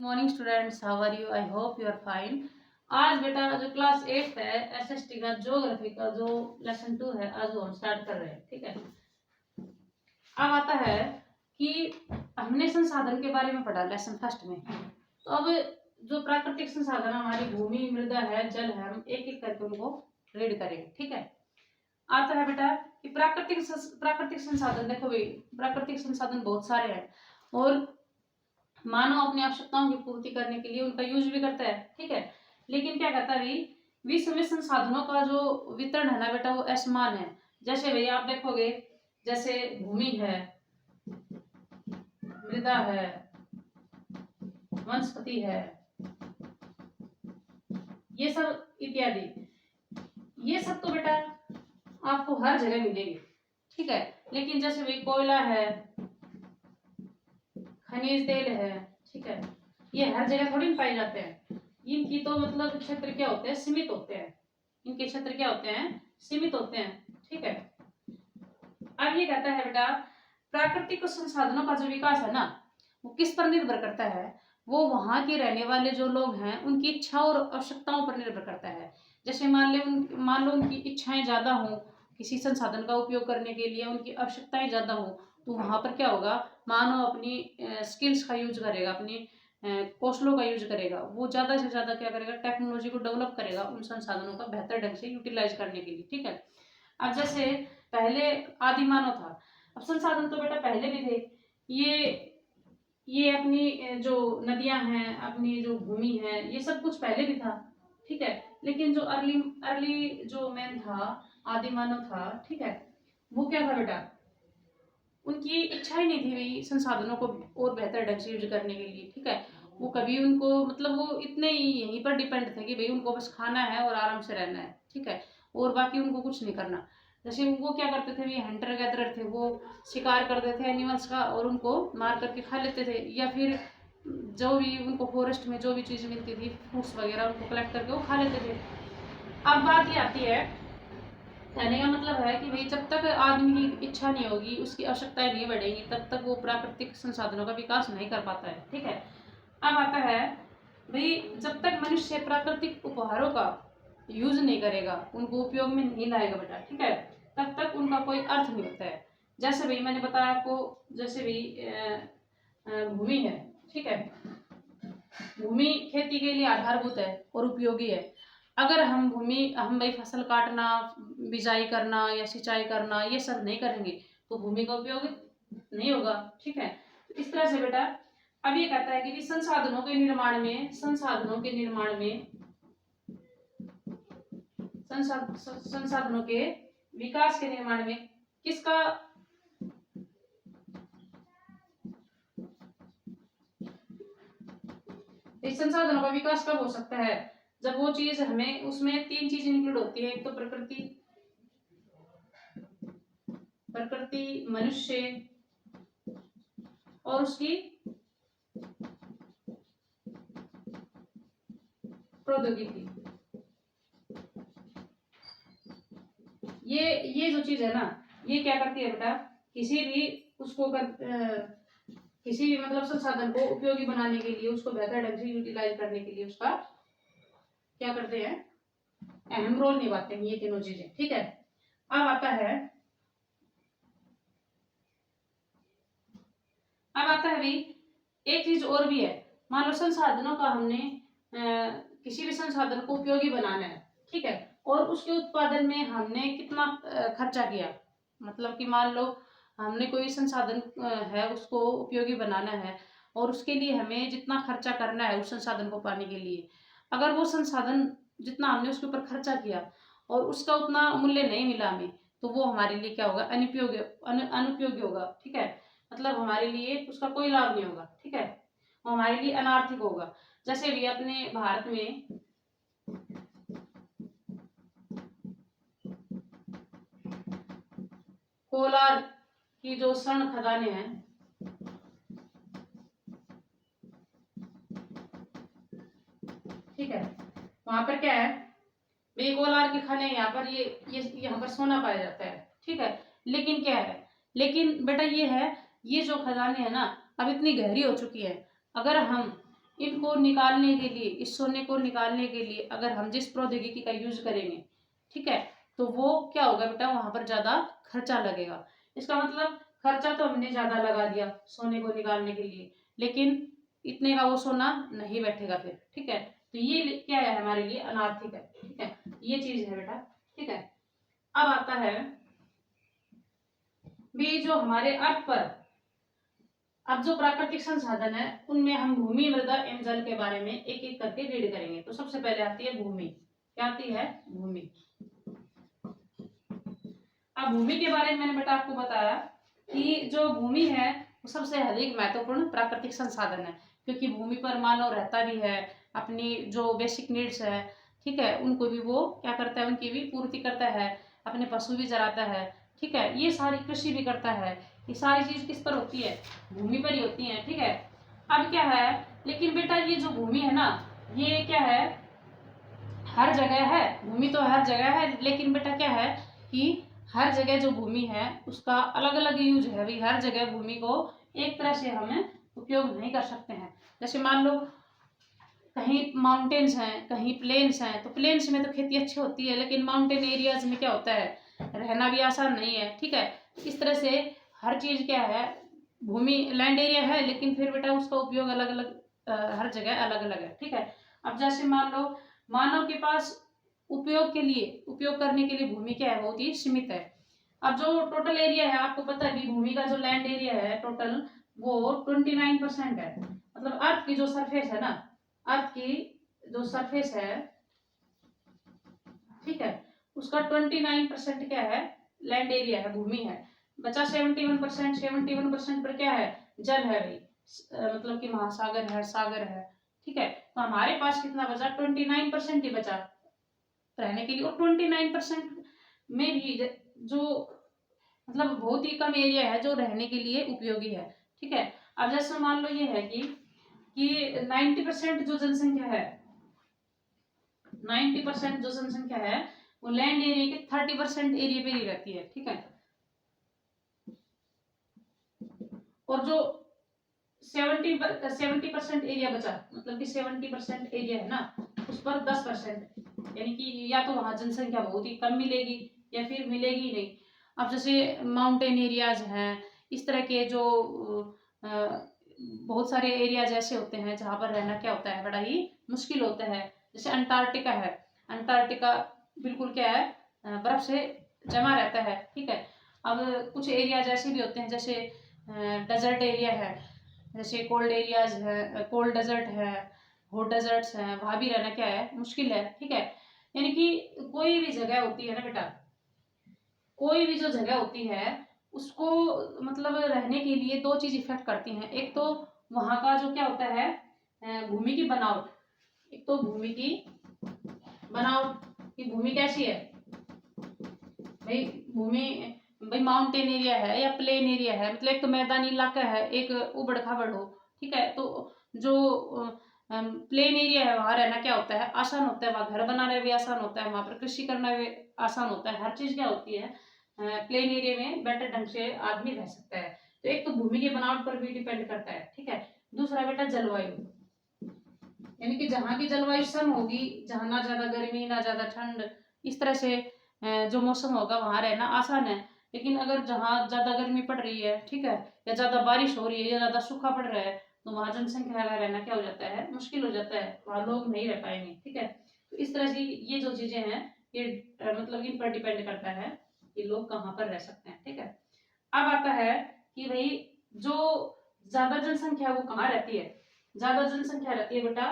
Morning students, how are you? I hope you are fine. आज बेटा जो class 8 है एसएसटी का ज्योग्राफी का जो लेसन 2 है, आज वो हम स्टार्ट कर रहे हैं। ठीक है, अब आता है कि हमने संसाधन के बारे में पढ़ा लेसन फर्स्ट में। तो अब जो प्राकृतिक संसाधन हमारी भूमि, मृदा है, जल है, हम एक एक करके उनको रीड करेंगे। ठीक है, आता है बेटा कि प्राकृतिक संसाधन। देखो भाई, प्राकृतिक संसाधन बहुत सारे हैं और मानव अपनी आवश्यकताओं की पूर्ति करने के लिए उनका यूज भी करता है। ठीक है, लेकिन क्या कहता है भाई, विश्व में संसाधनों का जो वितरण है ना बेटा, वो असमान है। जैसे भाई आप देखोगे, जैसे भूमि है, मृदा है, वनस्पति है, ये सब इत्यादि, ये सब तो बेटा आपको हर जगह मिलेंगे। ठीक है, लेकिन जैसे भाई कोयला है, खनिज तेल है, ठीक है, ये हर जगह थोड़ी ना पाए जाते हैं। इनकी तो मतलब क्षेत्र क्या होते हैं, सीमित होते हैं। इनके क्षेत्र क्या होते हैं, सीमित होते हैं। ठीक है, अब ये कहता है बेटा, प्राकृतिक संसाधनों का जो विकास है ना, वो किस पर निर्भर करता है? वो वहां के रहने वाले जो लोग हैं उनकी इच्छा और आवश्यकताओं पर निर्भर करता है। जैसे मान लो उनकी इच्छाएं ज्यादा हो किसी संसाधन का उपयोग करने के लिए, उनकी आवश्यकताएं ज्यादा हो, तो वहां पर क्या होगा, मानव अपनी स्किल्स का यूज करेगा, अपनी कौशलों का यूज करेगा। वो ज्यादा से ज्यादा क्या करेगा, टेक्नोलॉजी को डेवलप करेगा उन संसाधनों का बेहतर ढंग से यूटिलाइज करने के लिए। ठीक है, अब जैसे पहले आदि मानव था, अब संसाधन तो बेटा पहले भी थे। ये अपनी जो नदियां हैं, अपनी जो भूमि है, ये सब कुछ पहले भी था। ठीक है, लेकिन जो अर्ली अर्ली जो मैन था, आदि मानव था, ठीक है, वो क्या था बेटा, उनकी इच्छा ही नहीं थी भाई संसाधनों को और बेहतर ढंग से यूज करने के लिए। ठीक है, वो कभी उनको मतलब वो इतने ही यहीं पर डिपेंड थे कि भाई उनको बस खाना है और आराम से रहना है। ठीक है, और बाकी उनको कुछ नहीं करना। जैसे वो क्या करते थे, ये हंटर गैदरर थे, वो शिकार करते थे एनिमल्स का और उनको मार करके खा लेते थे, या फिर जो भी उनको फॉरेस्ट में जो भी चीज़ मिलती थी, फ्रूट्स वगैरह, उनको कलेक्ट करके वो खा लेते थे। अब बात ये आती है, कहने का मतलब है कि भाई जब तक आदमी की इच्छा नहीं होगी, उसकी आवश्यकताएं नहीं बढ़ेंगी, तब तक वो प्राकृतिक संसाधनों का विकास नहीं कर पाता है। ठीक है, अब आता है भाई, जब तक मनुष्य प्राकृतिक उपहारों का यूज नहीं करेगा, उनको उपयोग में नहीं लाएगा बेटा, ठीक है, तब तक उनका कोई अर्थ नहीं होता है। जैसे भाई मैंने बताया आपको, जैसे भी भूमि है, ठीक है, भूमि खेती के लिए आधारभूत है और उपयोगी है। अगर हम भाई फसल काटना, बिजाई करना या सिंचाई करना ये सब नहीं करेंगे तो भूमि का उपयोग नहीं होगा। ठीक है, तो इस तरह से बेटा अब ये कहता है कि संसाधनों के निर्माण में संसाधनों के विकास के निर्माण में किसका इस संसाधनों का विकास कब हो सकता है? जब वो चीज हमें, उसमें तीन चीज इंक्लूड होती है। एक तो प्रकृति, मनुष्य और उसकी प्रौद्योगिकी। ये जो चीज है ना, ये क्या करती है बेटा, किसी भी मतलब संसाधन को उपयोगी बनाने के लिए, उसको बेहतर ढंग से यूटिलाइज करने के लिए उसका क्या करते हैं, अहम रोल निभाते हैं ये तीनों चीजें। ठीक है, अब आता है भाई एक चीज और भी है। मान लो संसाधनों का हमने किसी भी संसाधन को उपयोगी बनाना है, ठीक है, और उसके उत्पादन में हमने कितना खर्चा किया। मतलब कि मान लो हमने कोई संसाधन है, उसको उपयोगी बनाना है और उसके लिए हमें जितना खर्चा करना है उस संसाधन को पाने के लिए, अगर वो संसाधन जितना हमने उसके ऊपर खर्चा किया और उसका उतना मूल्य नहीं मिला हमें, तो वो हमारे लिए क्या होगा, अनुपयोगी होगा। ठीक है, मतलब हमारे लिए उसका कोई लाभ नहीं होगा। ठीक है, वो हमारे लिए अनार्थिक होगा। जैसे भी अपने भारत में कोलार की जो स्वर्ण खदानें हैं, ठीक है, वहां पर क्या है, कोलार की खाने यहाँ पर ये यहाँ पर सोना पाया जाता है। ठीक है, लेकिन क्या है, लेकिन बेटा ये है, ये जो खदानें है ना अब इतनी गहरी हो चुकी है, अगर हम इनको निकालने के लिए, इस सोने को निकालने के लिए अगर हम जिस प्रौद्योगिकी का यूज करेंगे, ठीक है, तो वो क्या होगा बेटा, वहां पर ज्यादा खर्चा लगेगा। इसका मतलब खर्चा तो हमने ज्यादा लगा दिया सोने को निकालने के लिए, लेकिन इतने का वो सोना नहीं बैठेगा फिर, ठीक है। तो ये क्या है, हमारे लिए अनार्थिक है, ठीक है, ये चीज है बेटा, ठीक है। अब आता है भी जो हमारे अर्थ पर, अब जो प्राकृतिक संसाधन है उनमें हम भूमि, मृदा एवं जल के बारे में एक एक करके रीड करेंगे। तो सबसे पहले आती है भूमि। क्या आती है? भूमि। अब भूमि के बारे में मैंने बेटा आपको बताया कि जो भूमि है वो सबसे अधिक महत्वपूर्ण प्राकृतिक संसाधन है, क्योंकि भूमि पर मानव रहता भी है, अपनी जो बेसिक नीड्स है, ठीक है, उनको भी वो क्या करता है, उनकी भी पूर्ति करता है, अपने पशु भी चराता है, ठीक है, ये सारी कृषि भी करता है। ये सारी चीज किस पर होती है? भूमि पर ही होती है, ठीक है। अब क्या है, लेकिन बेटा ये जो भूमि है ना, ये क्या है, हर जगह है, भूमि तो हर जगह है, लेकिन बेटा क्या है कि हर जगह जो भूमि है उसका अलग अलग यूज है भाई। हर जगह भूमि को एक तरह से हमें उपयोग नहीं कर सकते हैं। जैसे मान लो कहीं माउंटेन्स हैं, कहीं प्लेन्स हैं, तो प्लेन्स में तो खेती अच्छी होती है, लेकिन माउंटेन एरियाज में क्या होता है, रहना भी आसान नहीं है, ठीक है। इस तरह से हर चीज क्या है, भूमि लैंड एरिया है, लेकिन फिर बेटा उसका उपयोग अलग अलग, हर जगह अलग अलग है, ठीक है। अब जैसे मान लो मानव के पास उपयोग करने के लिए भूमि क्या है, बहुत ही सीमित है। अब जो टोटल एरिया है, आपको पता है कि भूमि का जो लैंड एरिया है टोटल, वो 29% है। मतलब अर्थ की जो सरफेस है ना, अर्थ की जो सरफेस है, ठीक है, उसका 29% क्या है, लैंड एरिया है, भूमि है। बचा 71%, 71% पर क्या है, जल है भाई, मतलब कि महासागर है, सागर है, ठीक है। तो हमारे पास कितना बचा, 29% ही बचा रहने के लिए। और 29% में भी जो मतलब बहुत ही कम एरिया है जो रहने के लिए उपयोगी है, ठीक है। अब जैसे मान लो ये है कि 90% जो जनसंख्या है, 90% जो जनसंख्या है वो लैंड एरिया के 30% एरिया पे ही रहती है, ठीक है। और जो 70% एरिया बचा, मतलब कि 70% एरिया है ना, उस पर 10%, यानी कि या तो वहां जनसंख्या बहुत ही कम मिलेगी या फिर मिलेगी नहीं। अब जैसे माउंटेन एरियाज हैं, इस तरह के जो बहुत सारे एरियाज ऐसे होते हैं जहां पर रहना क्या होता है, बड़ा ही मुश्किल होता है। जैसे अंटार्कटिका है, अंटार्कटिका बिल्कुल क्या है, बर्फ से जमा रहता है, ठीक है। अब कुछ एरियाज ऐसे भी होते हैं, जैसे डेजर्ट एरिया है, जैसे कोल्ड एरियाज है, कोल्ड डेजर्ट है, हॉट डेजर्ट्स हैं, वहां भी रहना क्या है, मुश्किल है, ठीक है। यानी कि कोई भी जगह होती है ना बेटा, कोई भी जो जगह होती है उसको मतलब रहने के लिए दो चीज इफेक्ट करती हैं। एक तो वहां का जो क्या होता है, भूमि की बनावट। एक तो भूमि की बनावट, कि भूमि कैसी है भाई, भूमि भाई माउंटेन एरिया है या प्लेन एरिया है, मतलब एक तो मैदानी इलाका है, एक उबड़ खाबड़ हो, ठीक है। तो जो प्लेन एरिया है वहां रहना क्या होता है, आसान होता है, वहां घर बनाना भी आसान होता है, वहां पर कृषि करना भी आसान होता है, हर चीज क्या होती है, प्लेन एरिया में बेटर ढंग से आदमी रह सकता है। तो एक तो भूमि की बनावट पर भी डिपेंड करता है, ठीक है। दूसरा बेटा जलवायु, यानी कि जहाँ की जलवायु सम होगी, जहाँ ना ज्यादा गर्मी ना ज्यादा ठंड, इस तरह से जो मौसम होगा वहां रहना आसान है। लेकिन अगर जहाँ ज्यादा गर्मी पड़ रही है, ठीक है, या ज्यादा बारिश हो रही है या ज्यादा सूखा पड़ रहा है, तो वहां जनसंख्या का रहना क्या हो जाता है, मुश्किल हो जाता है, वहां लोग नहीं रह पाएंगे, ठीक है। तो इस तरह से ये जो चीजें हैं ये मतलब इन पर डिपेंड करता है कि लोग कहाँ पर रह सकते हैं, ठीक है। अब आता है कि भाई जो ज्यादा जनसंख्या है वो कहाँ रहती है, ज्यादा जनसंख्या रहती है बेटा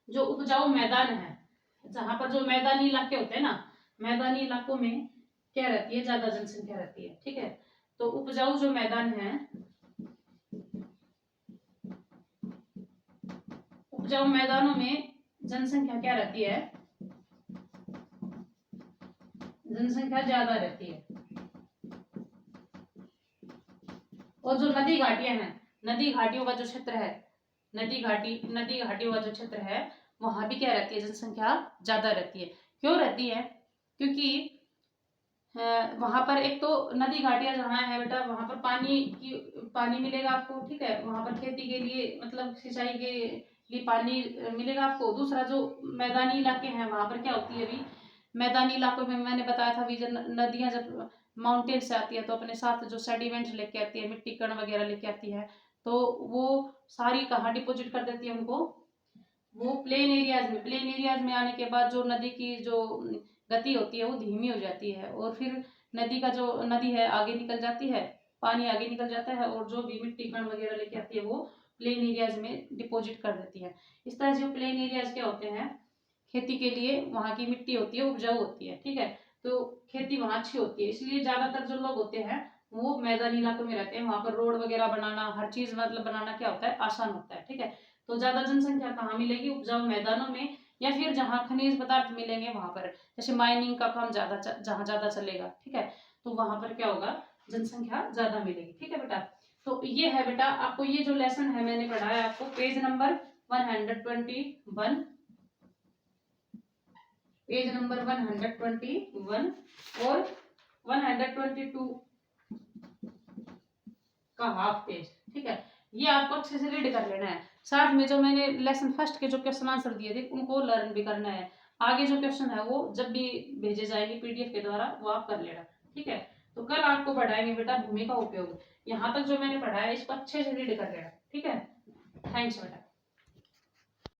जो उपजाऊ मैदान है, जहां पर जो मैदानी इलाके होते हैं ना, मैदानी इलाकों में क्या रहती है, ज्यादा जनसंख्या रहती है, ठीक है। तो उपजाऊ जो मैदान है, उपजाऊ मैदानों में जनसंख्या क्या रहती है, जनसंख्या ज्यादा रहती है। और जो नदी घाटियां हैं, नदी घाटियों का जो क्षेत्र है, नदी घाटियों का जो क्षेत्र है, वहां भी क्या रहती है, जनसंख्या ज्यादा रहती है। क्यों रहती है? क्योंकि वहां पर एक तो नदी घाटियां जहाँ है बेटा, वहां पर पानी मिलेगा आपको, ठीक है। वहां पर खेती के लिए मतलब सिंचाई के लिए पानी मिलेगा आपको। दूसरा जो मैदानी इलाके हैं वहां पर क्या होती है, अभी मैदानी इलाकों में मैंने बताया था, अभी जब नदियां जब माउंटेन से आती है तो अपने साथ जो सेडिमेंट्स लेके आती है, मिट्टी कण वगैरह लेके आती है, तो वो सारी कहाँ डिपोजिट कर देती है उनको, वो प्लेन एरियाज में आने के बाद जो नदी की जो गति होती है वो धीमी हो जाती है, और फिर नदी है आगे निकल जाती है, पानी आगे निकल जाता है, और जो भी मिट्टी कण वगैरह लेके आती है वो प्लेन एरियाज में डिपोजिट कर देती है। इस तरह से जो प्लेन एरियाज क्या होते हैं, खेती के लिए वहाँ की मिट्टी होती है उपजाऊ होती है, ठीक है। तो खेती वहाँ अच्छी होती है, इसलिए ज्यादातर जो लोग होते हैं वो मैदानी इलाकों में रहते हैं। वहां पर रोड वगैरह बनाना, हर चीज मतलब बनाना क्या होता है, आसान होता है, ठीक है। तो ज्यादा जनसंख्या कहाँ मिलेगी, उपजाऊ मैदानों में, या फिर जहाँ खनिज पदार्थ मिलेंगे वहां पर, जैसे माइनिंग का काम जहाँ ज्यादा चलेगा, ठीक है, तो वहां पर क्या होगा, जनसंख्या ज्यादा मिलेगी, ठीक है बेटा। तो ये है बेटा, आपको ये जो लेसन है मैंने पढ़ाया आपको पेज नंबर 121, पेज नंबर 121 और 122 का हाफ पेज, ठीक है। ये आपको अच्छे से रीड कर लेना है। साथ में जो मैंने लेसन फर्स्ट के जो क्वेश्चन आंसर दिए थे उनको लर्न भी करना है। आगे जो क्वेश्चन है वो जब भी भेजे जाएंगे पीडीएफ के द्वारा वो आप कर लेना, ठीक है। तो कल आपको पढ़ाएंगे बेटा भूमि का उपयोग। यहाँ तक जो मैंने पढ़ाया इसको अच्छे से रीड कर लेना, ठीक है। थैंक्स बेटा।